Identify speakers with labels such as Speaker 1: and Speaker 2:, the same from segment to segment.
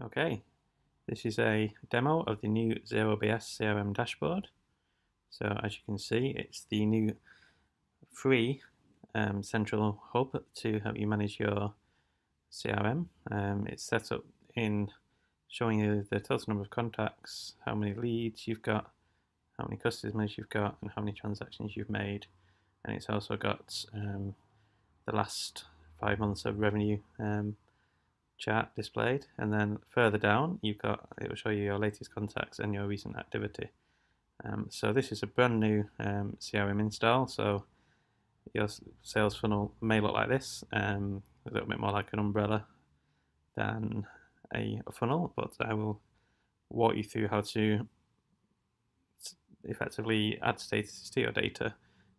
Speaker 1: Okay, this is a demo of the new ZeroBS CRM dashboard. So as you can see, it's the new free central hub to help you manage your CRM. It's set up in showing you the total number of contacts, how many leads you've got, how many customers you've got, and how many transactions you've made. And it's also got the last 5 months of revenue chart displayed, and then further down it will show you your latest contacts and your recent activity. So this is a brand new CRM install, so your sales funnel may look like this, a little bit more like an umbrella than a funnel, but I will walk you through how to effectively add statuses to your data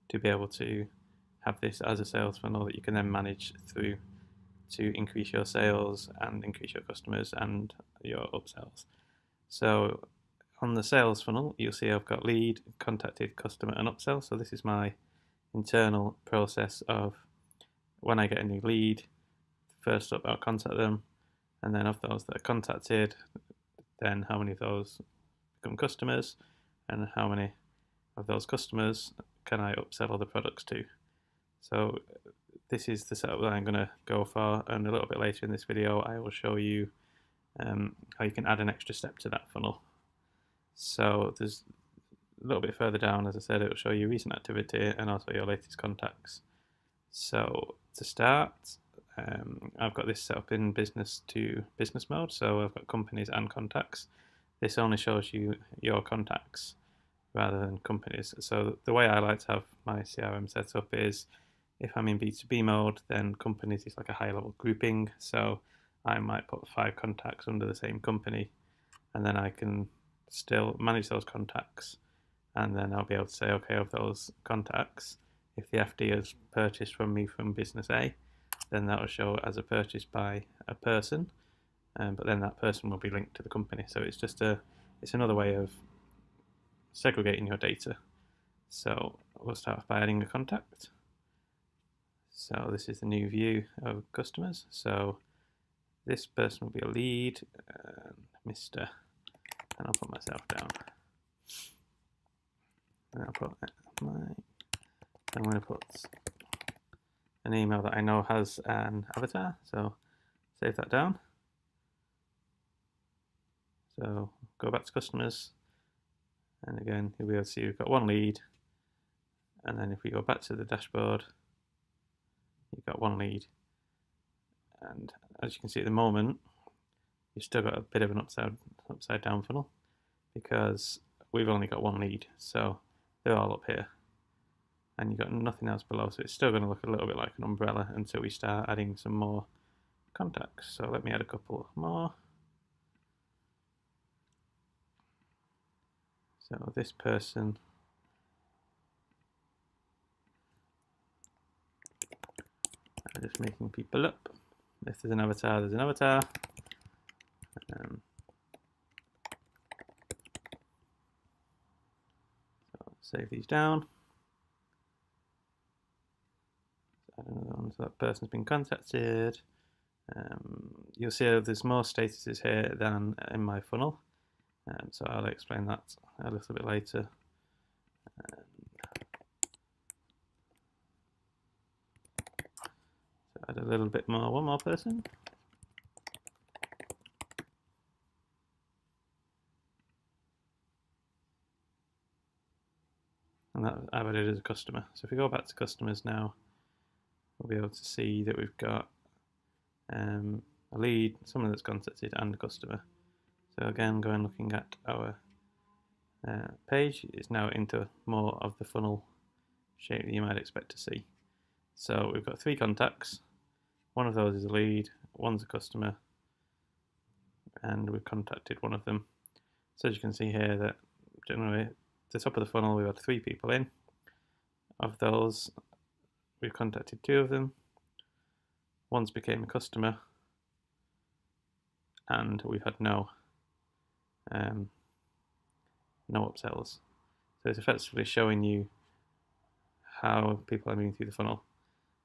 Speaker 1: to be able to have this as a sales funnel that you can then manage through to increase your sales and increase your customers and your upsells. So on the sales funnel, you'll see I've got lead, contacted, customer, and upsell. So this is my internal process of when I get a new lead, first up I'll contact them, and then of those that are contacted, then how many of those become customers, and how many of those customers can I upsell other products to. So this is the setup that I'm going to go for, and a little bit later in this video I will show you how you can add an extra step to that funnel. So there's a little bit further down, as I said, it will show you recent activity and also your latest contacts. So to start, I've got this set up in business to business mode, so I've got companies and contacts. This only shows you your contacts rather than companies. So the way I like to have my CRM set up is, if I'm in B2B mode, then companies is like a high level grouping. So I might put 5 contacts under the same company, and then I can still manage those contacts. And then I'll be able to say, okay, of those contacts, if the FD has purchased from me from business A, then that will show as a purchase by a person, but then that person will be linked to the company. So it's another way of segregating your data. So we'll start by adding a contact. So this is the new view of customers. So this person will be a lead, Mr. And I'll put myself down. And I'm going to put an email that I know has an avatar. So save that down. So go back to customers. And again, you'll be able to see we've got 1 lead. And then if we go back to the dashboard, you've got 1 lead, and as you can see at the moment, you've still got a bit of an upside down funnel because we've only got 1 lead, so they're all up here, and you've got nothing else below. So it's still going to look a little bit like an umbrella until we start adding some more contacts. So let me add a couple more. So this person, I'm just making people up. If there's an avatar, there's an avatar. So save these down. Add another one, so that person's been contacted. You'll see there's more statuses here than in my funnel. So I'll explain that a little bit later. So add a little bit more, 1 more person. And that I've added as a customer. So if we go back to customers now, we'll be able to see that we've got a lead, someone that's contacted, and a customer. So again, going looking at our page, it's now into more of the funnel shape that you might expect to see. So we've got 3 contacts, 1 of those is a lead, 1's a customer, and we've contacted 1 of them. So as you can see here, that generally at the top of the funnel we've had 3 people in. Of those, we've contacted 2 of them, 1's became a customer, and we've had no upsells. So it's effectively showing you how people are moving through the funnel.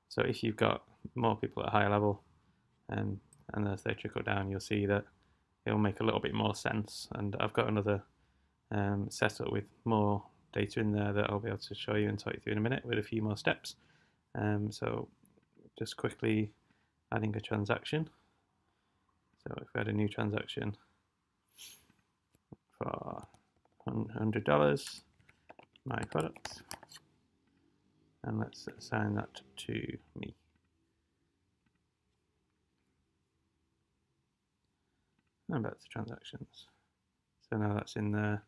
Speaker 1: So if you've got more people at a higher level, and as they trickle down, you'll see that it'll make a little bit more sense. And I've got another setup with more data in there that I'll be able to show you and talk you through in a minute with a few more steps. So just quickly adding a transaction. So if we had a new transaction for $100, my product, and let's assign that to me. And back to transactions. So now that's in there.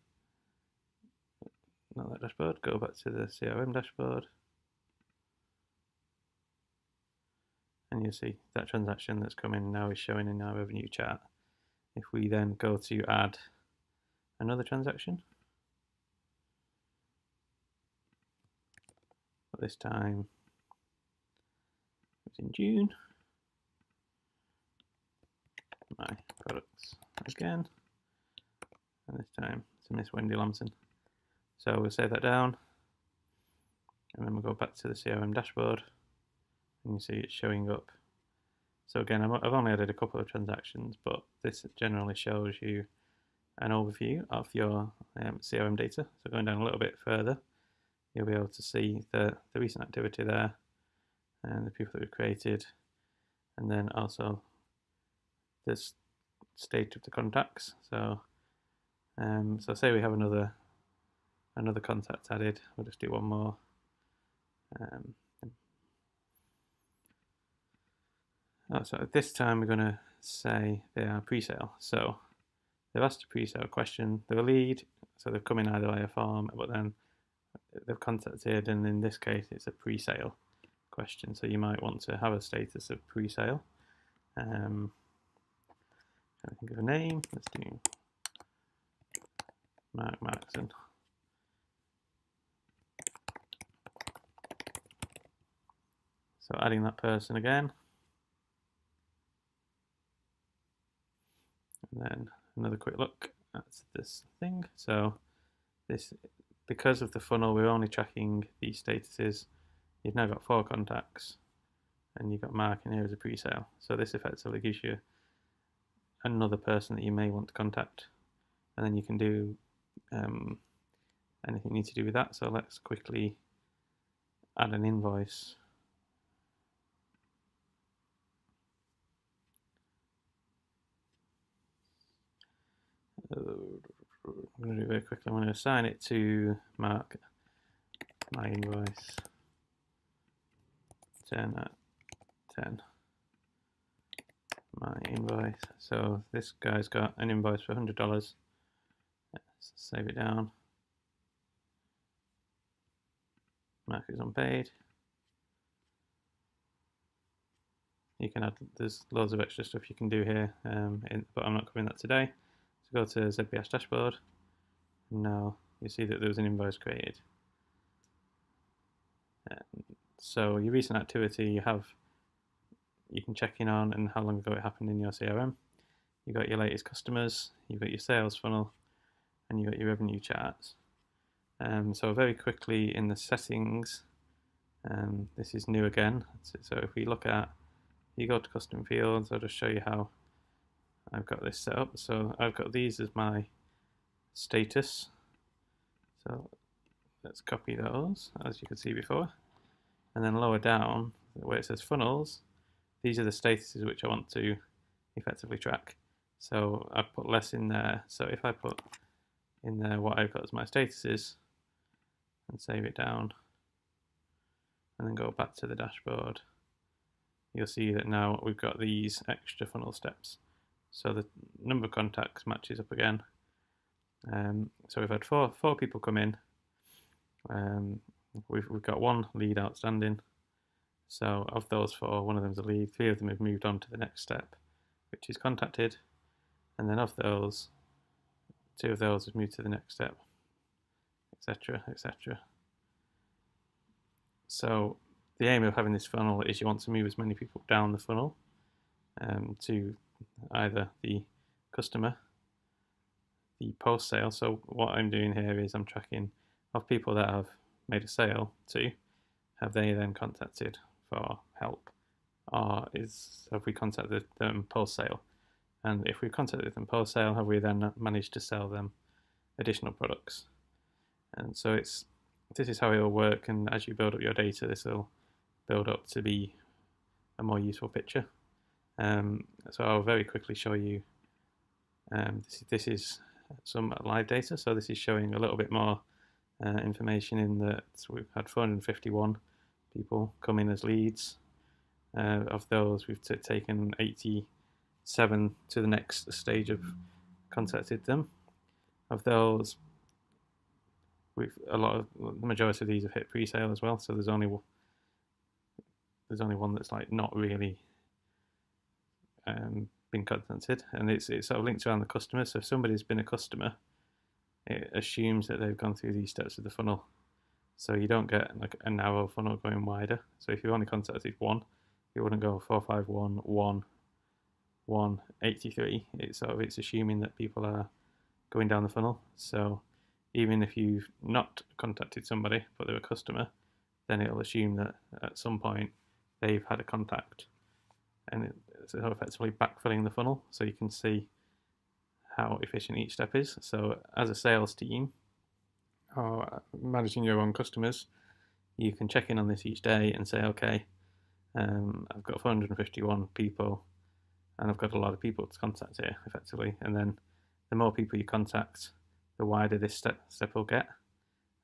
Speaker 1: Not that dashboard, go back to the CRM dashboard. And you'll see that transaction that's come in now is showing in our revenue chart. If we then go to add another transaction, but this time it's in June, my products again, and this time it's Miss Wendy Lamson. So we'll save that down, and then we'll go back to the CRM dashboard, and you see it's showing up. So again, I've only added a couple of transactions, but this generally shows you an overview of your CRM data. So going down a little bit further, you'll be able to see the recent activity there, and the people that we've created, and then also the state of the contacts. So so say we have another contact added. We'll just do one more. So this time we're going to say they are pre-sale. So they've asked a pre-sale question. They're a lead, so they've come in either via form, but then they've contacted, and in this case it's a pre-sale question. So you might want to have a status of pre-sale. Can I think of a name? Let's do Mark Markson. So adding that person again. And then another quick look at this thing. So this, because of the funnel, we're only tracking these statuses. You've now got 4 contacts, and you've got Mark in here as a pre-sale. So this effectively gives you another person that you may want to contact, and then you can do anything you need to do with that. So let's quickly add an invoice. I'm going to do it very quickly. I'm going to assign it to Mark, my invoice 10 at 10. My invoice. So this guy's got an invoice for $100. Let's save it down. Mark is unpaid. You can add, there's loads of extra stuff you can do here, but I'm not covering that today. So go to ZBS dashboard, and now you see that there was an invoice created. So your recent activity you can check in on and how long ago it happened in your CRM. You've got your latest customers, you've got your sales funnel, and you've got your revenue charts. So very quickly in the settings, this is new again. So if we look at, you go to custom fields, I'll just show you how I've got this set up. So I've got these as my status. So let's copy those, as you could see before. And then lower down, where it says funnels, these are the statuses which I want to effectively track. So I've put less in there. So if I put in there what I've got as my statuses and save it down, and then go back to the dashboard, you'll see that now we've got these extra funnel steps. So the number of contacts matches up again. So we've had four people come in. We've got 1 lead outstanding. So of those 4, 1 of them's a lead. 3 of them have moved on to the next step, which is contacted. And then of those, 2 of those have moved to the next step, etc., etc. So the aim of having this funnel is you want to move as many people down the funnel to either the customer, the post sale. So what I'm doing here is I'm tracking of people that have made a sale to, have they then contacted for help, or have we contacted them post sale? And if we contacted them post sale, have we then managed to sell them additional products? And so this is how it will work. And as you build up your data, this will build up to be a more useful picture. So I'll very quickly show you. This is some live data. So this is showing a little bit more information in that we've had 451 people come in as leads. Of those, we've taken 87 to the next stage of contacted them. Of those, the majority of these have hit pre-sale as well. So there's only one that's like not really been contacted, and it's sort of linked around the customer. So if somebody's been a customer, it assumes that they've gone through these steps of the funnel. So you don't get like a narrow funnel going wider. So if you only contacted one, it wouldn't go 451 1 1 83. It's assuming that people are going down the funnel. So even if you've not contacted somebody but they're a customer, then it'll assume that at some point they've had a contact, and it's effectively backfilling the funnel, so you can see how efficient each step is. So as a sales team or managing your own customers, you can check in on this each day and say, okay, I've got 451 people and I've got a lot of people to contact here effectively. And then the more people you contact, the wider this step will get,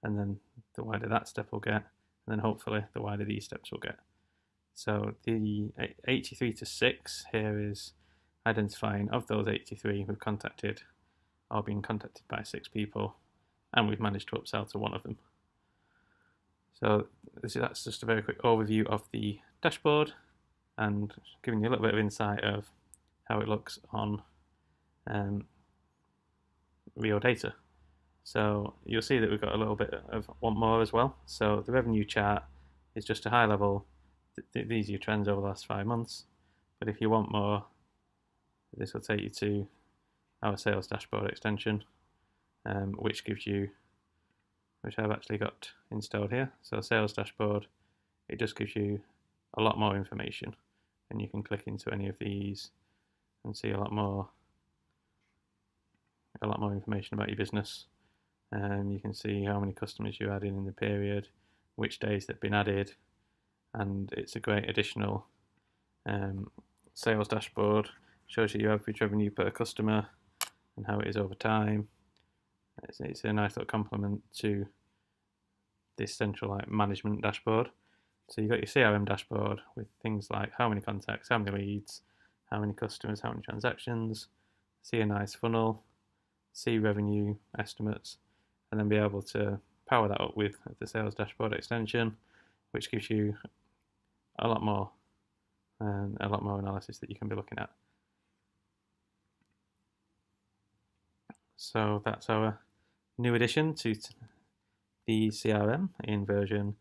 Speaker 1: and then the wider that step will get, and then hopefully the wider these steps will get. So the 83 to 6 here is identifying of those 83 we've contacted or been contacted by 6 people, and we've managed to upsell to one of them. So that's just a very quick overview of the dashboard and giving you a little bit of insight of how it looks on real data. So you'll see that we've got a little bit of want more as well. So the revenue chart is just a high level. These are your trends over the last 5 months. But if you want more, this will take you to our sales dashboard extension, which I've actually got installed here. So sales dashboard, it just gives you a lot more information, and you can click into any of these and see a lot more information about your business. You can see how many customers you added in the period, which days they've been added, and it's a great additional sales dashboard. Shows you your average revenue per customer and how it is over time. It's a nice little complement to this central management dashboard. So you've got your CRM dashboard with things like how many contacts, how many leads, how many customers, how many transactions, see a nice funnel, see revenue estimates, and then be able to power that up with the sales dashboard extension, which gives you a lot more analysis that you can be looking at. So that's our new addition to the CRM in version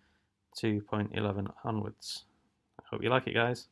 Speaker 1: 2.11 onwards. I hope you like it, guys.